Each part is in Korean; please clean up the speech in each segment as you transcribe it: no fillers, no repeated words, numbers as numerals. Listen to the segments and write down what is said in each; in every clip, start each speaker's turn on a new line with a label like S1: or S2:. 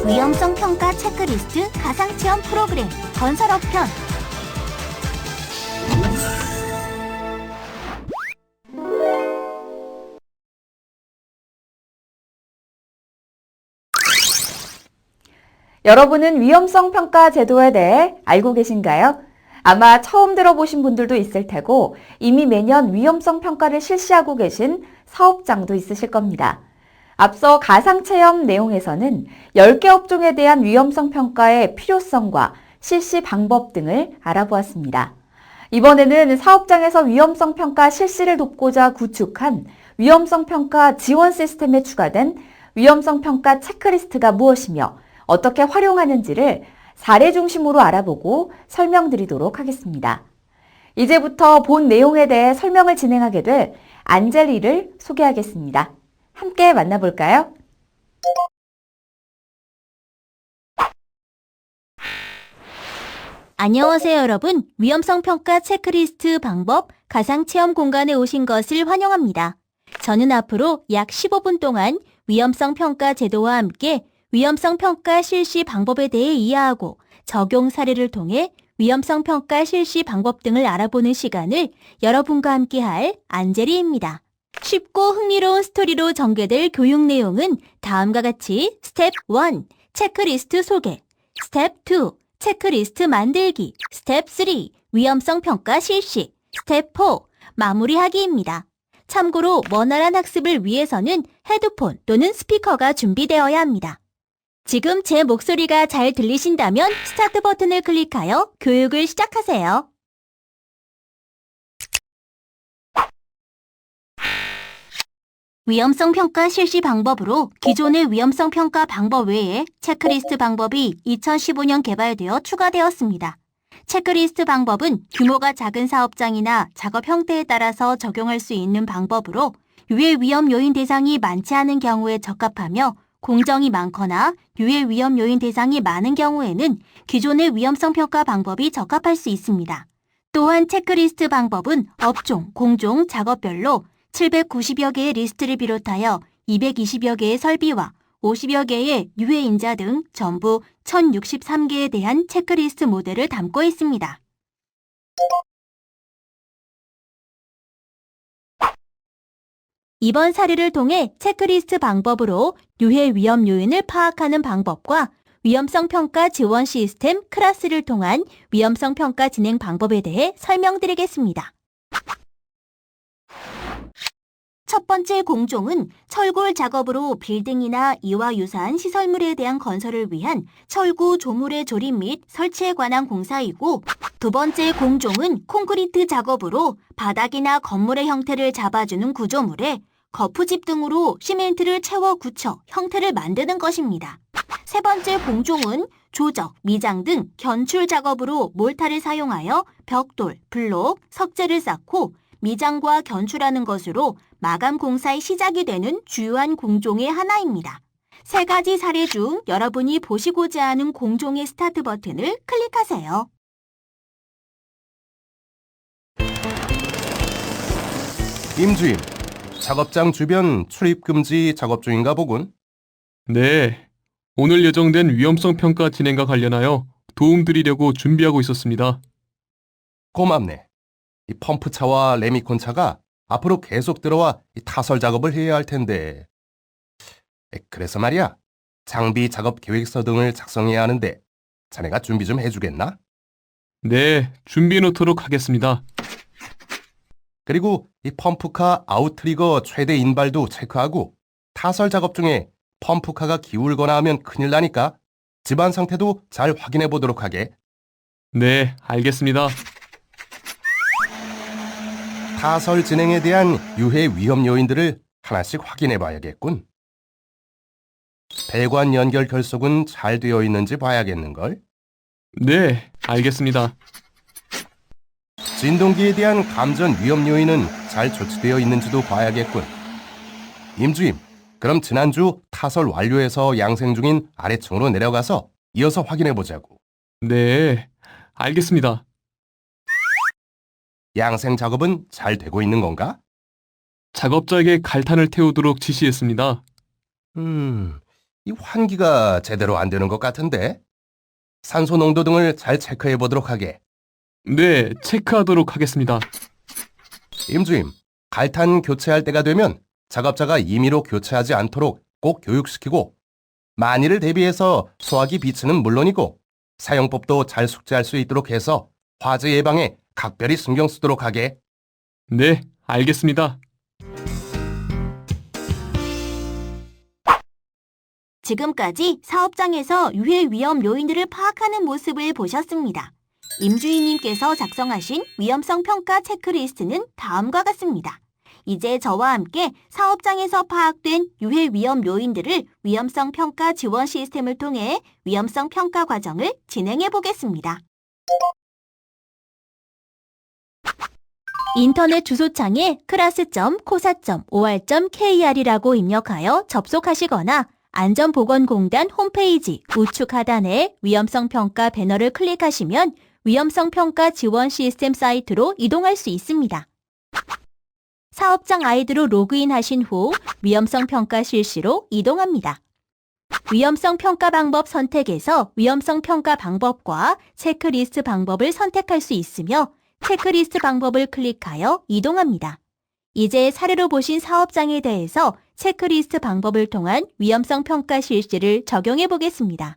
S1: 위험성 평가 체크리스트 가상체험 프로그램 건설업 편.
S2: 여러분은 위험성 평가 제도에 대해 알고 계신가요? 아마 처음 들어보신 분들도 있을 테고 이미 매년 위험성 평가를 실시하고 계신 사업장도 있으실 겁니다. 앞서 가상체험 내용에서는 10개 업종에 대한 위험성 평가의 필요성과 실시 방법 등을 알아보았습니다. 이번에는 사업장에서 위험성 평가 실시를 돕고자 구축한 위험성 평가 지원 시스템에 추가된 위험성 평가 체크리스트가 무엇이며 어떻게 활용하는지를 사례 중심으로 알아보고 설명드리도록 하겠습니다. 이제부터 본 내용에 대해 설명을 진행하게 될 안젤리를 소개하겠습니다. 함께 만나볼까요?
S1: 안녕하세요, 여러분. 위험성 평가 체크리스트 방법 가상체험 공간에 오신 것을 환영합니다. 저는 앞으로 약 15분 동안 위험성 평가 제도와 함께 위험성 평가 실시 방법에 대해 이해하고 적용 사례를 통해 위험성 평가 실시 방법 등을 알아보는 시간을 여러분과 함께 할 안젤리입니다. 쉽고 흥미로운 스토리로 전개될 교육 내용은 다음과 같이 스텝 1, 체크리스트 소개, 스텝 2, 체크리스트 만들기, 스텝 3, 위험성 평가 실시, 스텝 4, 마무리하기입니다. 참고로 원활한 학습을 위해서는 헤드폰 또는 스피커가 준비되어야 합니다. 지금 제 목소리가 잘 들리신다면 스타트 버튼을 클릭하여 교육을 시작하세요. 위험성 평가 실시 방법으로 기존의 위험성 평가 방법 외에 체크리스트 방법이 2015년 개발되어 추가되었습니다. 체크리스트 방법은 규모가 작은 사업장이나 작업 형태에 따라서 적용할 수 있는 방법으로 유해 위험 요인 대상이 많지 않은 경우에 적합하며 공정이 많거나 유해 위험 요인 대상이 많은 경우에는 기존의 위험성 평가 방법이 적합할 수 있습니다. 또한 체크리스트 방법은 업종, 공종, 작업별로 790여 개의 리스트를 비롯하여 220여 개의 설비와 50여 개의 유해 인자 등 전부 1063개에 대한 체크리스트 모델을 담고 있습니다. 이번 사례를 통해 체크리스트 방법으로 유해 위험 요인을 파악하는 방법과 위험성 평가 지원 시스템 크라스를 통한 위험성 평가 진행 방법에 대해 설명드리겠습니다. 첫 번째 공종은 철골 작업으로 빌딩이나 이와 유사한 시설물에 대한 건설을 위한 철구 조물의 조립 및 설치에 관한 공사이고, 두 번째 공종은 콘크리트 작업으로 바닥이나 건물의 형태를 잡아주는 구조물에 거푸집 등으로 시멘트를 채워 굳혀 형태를 만드는 것입니다. 세 번째 공종은 조적, 미장 등 견출 작업으로 몰타를 사용하여 벽돌, 블록, 석재를 쌓고 미장과 견출하는 것으로 마감 공사의 시작이 되는 주요한 공종의 하나입니다. 세 가지 사례 중 여러분이 보시고자 하는 공종의 스타트 버튼을 클릭하세요.
S3: 임주임, 작업장 주변 출입 금지 작업 중인가 보군.
S4: 네, 오늘 예정된 위험성 평가 진행과 관련하여 도움드리려고 준비하고 있었습니다.
S3: 고맙네. 이 펌프차와 레미콘차가 앞으로 계속 들어와 이 타설 작업을 해야 할 텐데. 그래서 말이야, 장비 작업 계획서 등을 작성해야 하는데 자네가 준비 좀 해주겠나?
S4: 네, 준비해 놓도록 하겠습니다.
S3: 그리고 이 펌프카 아웃트리거 최대 인발도 체크하고 타설 작업 중에 펌프카가 기울거나 하면 큰일 나니까 집안 상태도 잘 확인해 보도록 하게.
S4: 네, 알겠습니다.
S3: 타설 진행에 대한 유해 위험 요인들을 하나씩 확인해 봐야겠군. 배관 연결 결속은 잘 되어 있는지 봐야겠는걸.
S4: 네, 알겠습니다.
S3: 진동기에 대한 감전 위험 요인은 잘 조치되어 있는지도 봐야겠군. 임주임, 그럼 지난주 타설 완료해서 양생 중인 아래층으로 내려가서 이어서 확인해 보자고.
S4: 네, 알겠습니다.
S3: 양생 작업은 잘 되고 있는 건가?
S4: 작업자에게 갈탄을 태우도록 지시했습니다.
S3: 이 환기가 제대로 안 되는 것 같은데? 산소 농도 등을 잘 체크해 보도록 하게.
S4: 네, 체크하도록 하겠습니다.
S3: 임주임, 갈탄 교체할 때가 되면 작업자가 임의로 교체하지 않도록 꼭 교육시키고 만일을 대비해서 소화기 비치는 물론이고 사용법도 잘 숙지할 수 있도록 해서 화재 예방에 각별히 신경 쓰도록 하게.
S4: 네, 알겠습니다.
S1: 지금까지 사업장에서 유해 위험 요인들을 파악하는 모습을 보셨습니다. 임주인님께서 작성하신 위험성 평가 체크리스트는 다음과 같습니다. 이제 저와 함께 사업장에서 파악된 유해 위험 요인들을 위험성 평가 지원 시스템을 통해 위험성 평가 과정을 진행해 보겠습니다. 인터넷 주소창에 class.cosa.or.kr이라고 입력하여 접속하시거나 안전보건공단 홈페이지 우측 하단에 위험성 평가 배너를 클릭하시면 위험성 평가 지원 시스템 사이트로 이동할 수 있습니다. 사업장 아이디로 로그인하신 후 위험성 평가 실시로 이동합니다. 위험성 평가 방법 선택에서 위험성 평가 방법과 체크리스트 방법을 선택할 수 있으며 체크리스트 방법을 클릭하여 이동합니다. 이제 사례로 보신 사업장에 대해서 체크리스트 방법을 통한 위험성 평가 실시를 적용해 보겠습니다.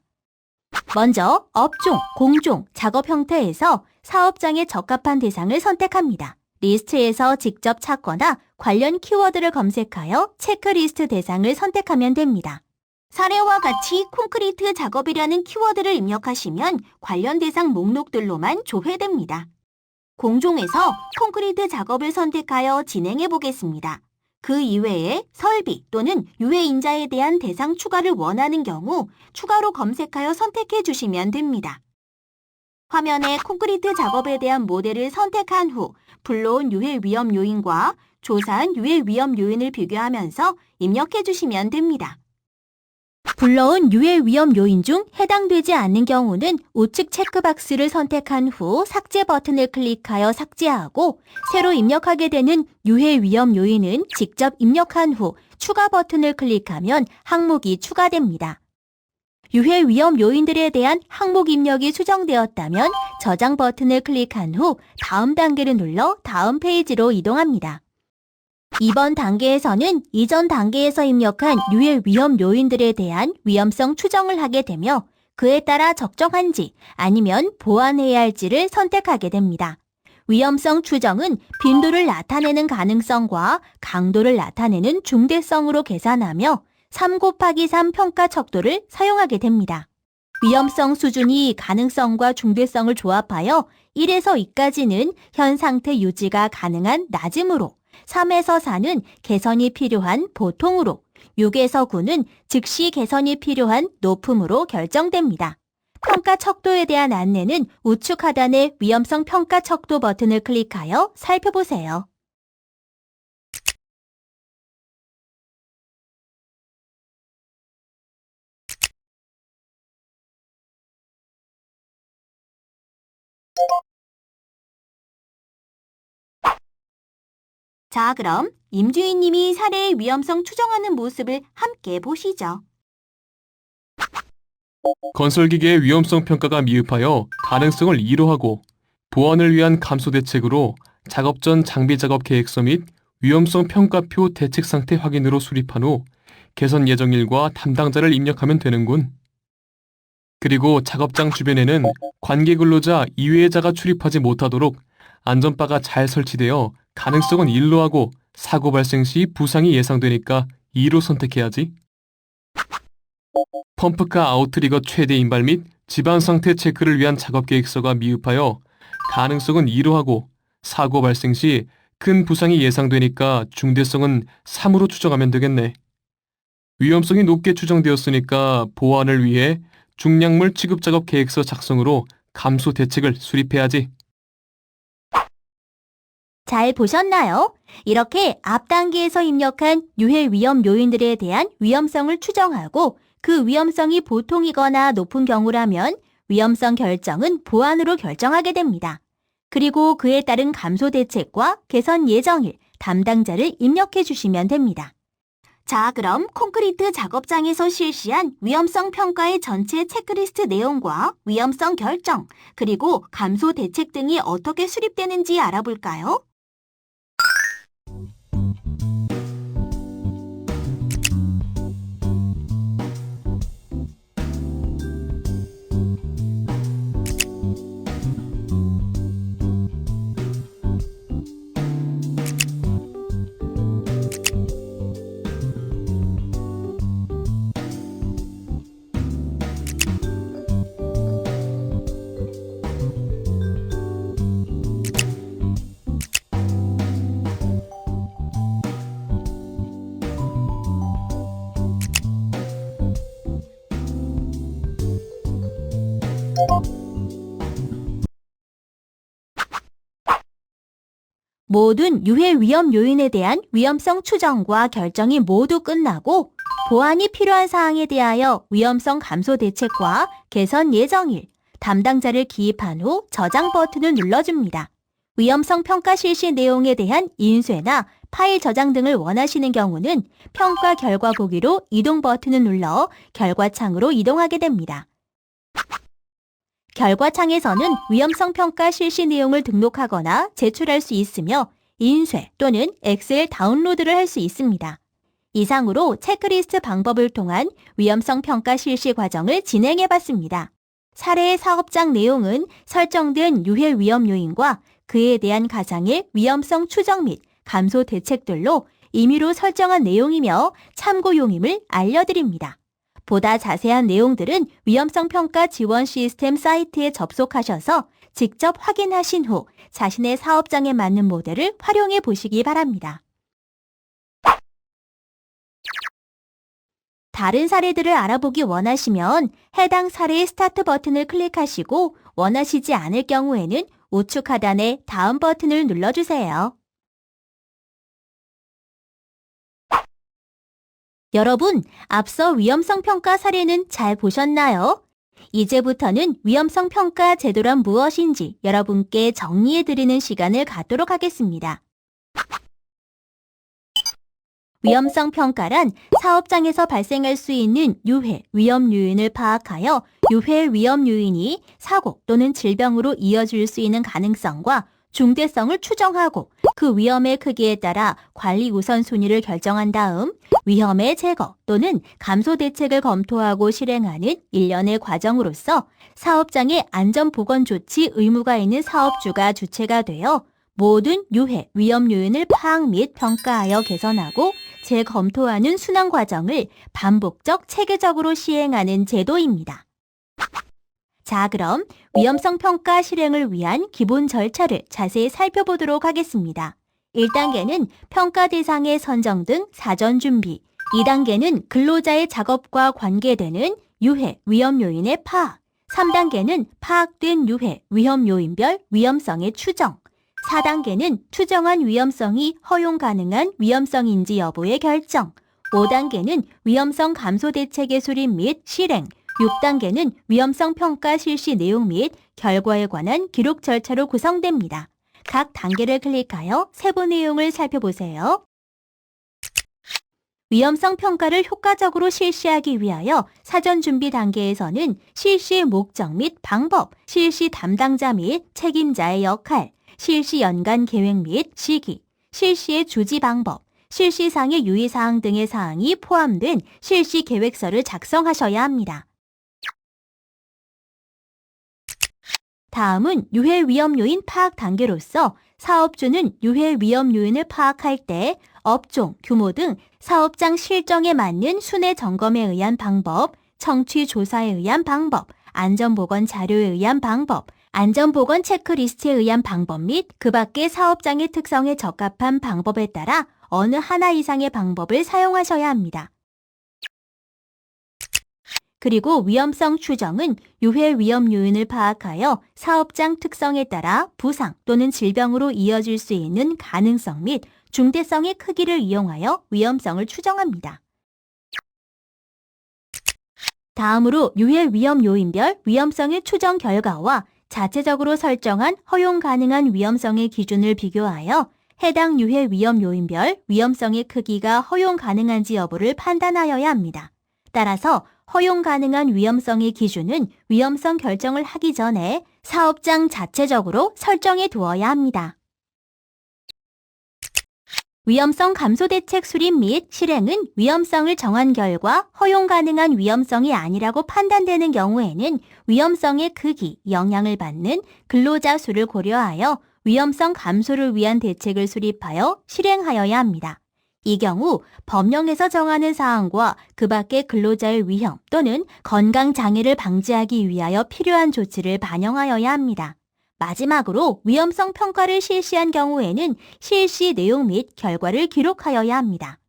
S1: 먼저 업종, 공종, 작업 형태에서 사업장에 적합한 대상을 선택합니다. 리스트에서 직접 찾거나 관련 키워드를 검색하여 체크리스트 대상을 선택하면 됩니다. 사례와 같이 콘크리트 작업이라는 키워드를 입력하시면 관련 대상 목록들로만 조회됩니다. 공종에서 콘크리트 작업을 선택하여 진행해 보겠습니다. 그 이외에 설비 또는 유해 인자에 대한 대상 추가를 원하는 경우 추가로 검색하여 선택해 주시면 됩니다. 화면에 콘크리트 작업에 대한 모델을 선택한 후 불러온 유해 위험 요인과 조사한 유해 위험 요인을 비교하면서 입력해 주시면 됩니다. 불러온 유해 위험 요인 중 해당되지 않는 경우는 우측 체크박스를 선택한 후 삭제 버튼을 클릭하여 삭제하고 새로 입력하게 되는 유해 위험 요인은 직접 입력한 후 추가 버튼을 클릭하면 항목이 추가됩니다. 유해 위험 요인들에 대한 항목 입력이 수정되었다면 저장 버튼을 클릭한 후 다음 단계를 눌러 다음 페이지로 이동합니다. 이번 단계에서는 이전 단계에서 입력한 유해 위험 요인들에 대한 위험성 추정을 하게 되며 그에 따라 적정한지 아니면 보완해야 할지를 선택하게 됩니다. 위험성 추정은 빈도를 나타내는 가능성과 강도를 나타내는 중대성으로 계산하며 3곱하기3 평가 척도를 사용하게 됩니다. 위험성 수준이 가능성과 중대성을 조합하여 1에서 2까지는 현 상태 유지가 가능한 낮음으로 3에서 4는 개선이 필요한 보통으로 6에서 9는 즉시 개선이 필요한 높음으로 결정됩니다. 평가 척도에 대한 안내는 우측 하단의 위험성 평가 척도 버튼을 클릭하여 살펴보세요. 자, 그럼 임주인님이 사례의 위험성 추정하는 모습을 함께 보시죠.
S4: 건설기계의 위험성 평가가 미흡하여 가능성을 2로 하고 보완을 위한 감소 대책으로 작업 전 장비 작업 계획서 및 위험성 평가표 대책 상태 확인으로 수립한 후 개선 예정일과 담당자를 입력하면 되는군. 그리고 작업장 주변에는 관계 근로자 이외자가 출입하지 못하도록 안전바가 잘 설치되어 가능성은 1로 하고 사고 발생 시 부상이 예상되니까 2로 선택해야지. 펌프카 아웃트리거 최대 인발 및 집안 상태 체크를 위한 작업 계획서가 미흡하여 가능성은 2로 하고 사고 발생 시 큰 부상이 예상되니까 중대성은 3으로 추정하면 되겠네. 위험성이 높게 추정되었으니까 보완을 위해 중량물 취급 작업 계획서 작성으로 감소 대책을 수립해야지.
S1: 잘 보셨나요? 이렇게 앞 단계에서 입력한 유해 위험 요인들에 대한 위험성을 추정하고 그 위험성이 보통이거나 높은 경우라면 위험성 결정은 보완으로 결정하게 됩니다. 그리고 그에 따른 감소 대책과 개선 예정일, 담당자를 입력해 주시면 됩니다. 자, 그럼 콘크리트 작업장에서 실시한 위험성 평가의 전체 체크리스트 내용과 위험성 결정, 그리고 감소 대책 등이 어떻게 수립되는지 알아볼까요? 모든 유해 위험 요인에 대한 위험성 추정과 결정이 모두 끝나고 보완이 필요한 사항에 대하여 위험성 감소 대책과 개선 예정일, 담당자를 기입한 후 저장 버튼을 눌러줍니다. 위험성 평가 실시 내용에 대한 인쇄나 파일 저장 등을 원하시는 경우는 평가 결과 보기로 이동 버튼을 눌러 결과창으로 이동하게 됩니다. 결과창에서는 위험성 평가 실시 내용을 등록하거나 제출할 수 있으며 인쇄 또는 엑셀 다운로드를 할 수 있습니다. 이상으로 체크리스트 방법을 통한 위험성 평가 실시 과정을 진행해 봤습니다. 사례의 사업장 내용은 설정된 유해 위험 요인과 그에 대한 가상의 위험성 추정 및 감소 대책들로 임의로 설정한 내용이며 참고용임을 알려드립니다. 보다 자세한 내용들은 위험성 평가 지원 시스템 사이트에 접속하셔서 직접 확인하신 후 자신의 사업장에 맞는 모델을 활용해 보시기 바랍니다. 다른 사례들을 알아보기 원하시면 해당 사례의 스타트 버튼을 클릭하시고 원하시지 않을 경우에는 우측 하단의 다음 버튼을 눌러주세요. 여러분, 앞서 위험성 평가 사례는 잘 보셨나요? 이제부터는 위험성 평가 제도란 무엇인지 여러분께 정리해드리는 시간을 갖도록 하겠습니다. 위험성 평가란 사업장에서 발생할 수 있는 유해, 위험 요인을 파악하여 유해 위험 요인이 사고 또는 질병으로 이어질 수 있는 가능성과 중대성을 추정하고 그 위험의 크기에 따라 관리 우선순위를 결정한 다음 위험의 제거 또는 감소 대책을 검토하고 실행하는 일련의 과정으로서 사업장의 안전보건 조치 의무가 있는 사업주가 주체가 되어 모든 유해, 위험 요인을 파악 및 평가하여 개선하고 재검토하는 순환 과정을 반복적 체계적으로 시행하는 제도입니다. 자, 그럼 위험성 평가 실행을 위한 기본 절차를 자세히 살펴보도록 하겠습니다. 1단계는 평가 대상의 선정 등 사전 준비, 2단계는 근로자의 작업과 관계되는 유해, 위험 요인의 파악, 3단계는 파악된 유해, 위험 요인별 위험성의 추정, 4단계는 추정한 위험성이 허용 가능한 위험성인지 여부의 결정, 5단계는 위험성 감소 대책의 수립 및 실행, 6단계는 위험성 평가 실시 내용 및 결과에 관한 기록 절차로 구성됩니다. 각 단계를 클릭하여 세부 내용을 살펴보세요. 위험성 평가를 효과적으로 실시하기 위하여 사전 준비 단계에서는 실시 목적 및 방법, 실시 담당자 및 책임자의 역할, 실시 연간 계획 및 시기, 실시의 주지 방법, 실시상의 유의사항 등의 사항이 포함된 실시 계획서를 작성하셔야 합니다. 다음은 유해 위험 요인 파악 단계로서 사업주는 유해 위험 요인을 파악할 때 업종, 규모 등 사업장 실정에 맞는 순회 점검에 의한 방법, 청취 조사에 의한 방법, 안전보건 자료에 의한 방법, 안전보건 체크리스트에 의한 방법 및 그 밖의 사업장의 특성에 적합한 방법에 따라 어느 하나 이상의 방법을 사용하셔야 합니다. 그리고 위험성 추정은 유해 위험 요인을 파악하여 사업장 특성에 따라 부상 또는 질병으로 이어질 수 있는 가능성 및 중대성의 크기를 이용하여 위험성을 추정합니다. 다음으로 유해 위험 요인별 위험성의 추정 결과와 자체적으로 설정한 허용 가능한 위험성의 기준을 비교하여 해당 유해 위험 요인별 위험성의 크기가 허용 가능한지 여부를 판단하여야 합니다. 따라서 허용 가능한 위험성의 기준은 위험성 결정을 하기 전에 사업장 자체적으로 설정해 두어야 합니다. 위험성 감소 대책 수립 및 실행은 위험성을 정한 결과 허용 가능한 위험성이 아니라고 판단되는 경우에는 위험성의 크기, 영향을 받는 근로자 수를 고려하여 위험성 감소를 위한 대책을 수립하여 실행하여야 합니다. 이 경우 법령에서 정하는 사항과 그 밖의 근로자의 위험 또는 건강 장애를 방지하기 위하여 필요한 조치를 반영하여야 합니다. 마지막으로 위험성 평가를 실시한 경우에는 실시 내용 및 결과를 기록하여야 합니다.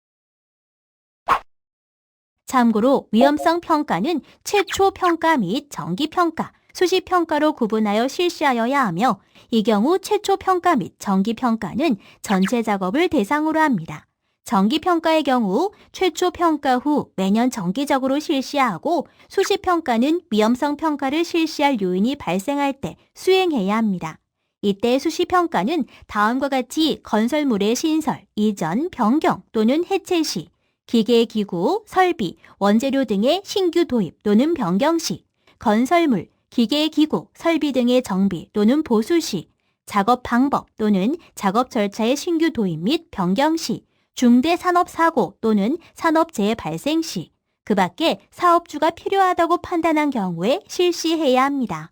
S1: 참고로 위험성 평가는 최초 평가 및 정기 평가, 수시 평가로 구분하여 실시하여야 하며 이 경우 최초 평가 및 정기 평가는 전체 작업을 대상으로 합니다. 정기 평가의 경우 최초 평가 후 매년 정기적으로 실시하고 수시 평가는 위험성 평가를 실시할 요인이 발생할 때 수행해야 합니다. 이때 수시 평가는 다음과 같이 건설물의 신설, 이전, 변경 또는 해체 시, 기계, 기구, 설비, 원재료 등의 신규 도입 또는 변경 시, 건설물, 기계, 기구, 설비 등의 정비 또는 보수 시, 작업 방법 또는 작업 절차의 신규 도입 및 변경 시, 중대 산업사고 또는 산업재해 발생 시, 그 밖에 사업주가 필요하다고 판단한 경우에 실시해야 합니다.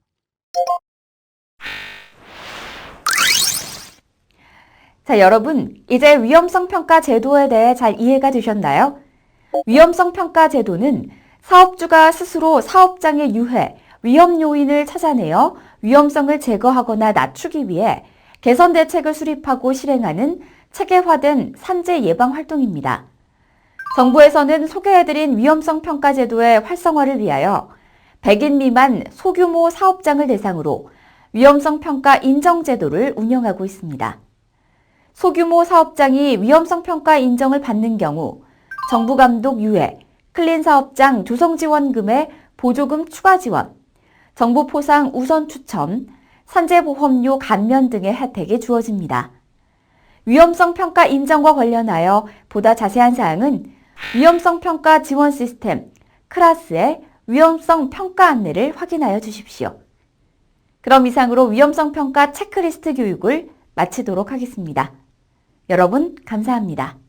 S2: 자, 여러분, 이제 위험성 평가 제도에 대해 잘 이해가 되셨나요? 위험성 평가 제도는 사업주가 스스로 사업장의 유해, 위험 요인을 찾아내어 위험성을 제거하거나 낮추기 위해 개선 대책을 수립하고 실행하는 체계화된 산재 예방 활동입니다. 정부에서는 소개해드린 위험성 평가 제도의 활성화를 위하여 100인 미만 소규모 사업장을 대상으로 위험성 평가 인정 제도를 운영하고 있습니다. 소규모 사업장이 위험성 평가 인정을 받는 경우 정부 감독 유예, 클린 사업장 조성 지원금의 보조금 추가 지원, 정부 포상 우선 추첨, 산재보험료 감면 등의 혜택이 주어집니다. 위험성 평가 인정과 관련하여 보다 자세한 사항은 위험성 평가 지원 시스템 크라스의 위험성 평가 안내를 확인하여 주십시오. 그럼 이상으로 위험성 평가 체크리스트 교육을 마치도록 하겠습니다. 여러분 감사합니다.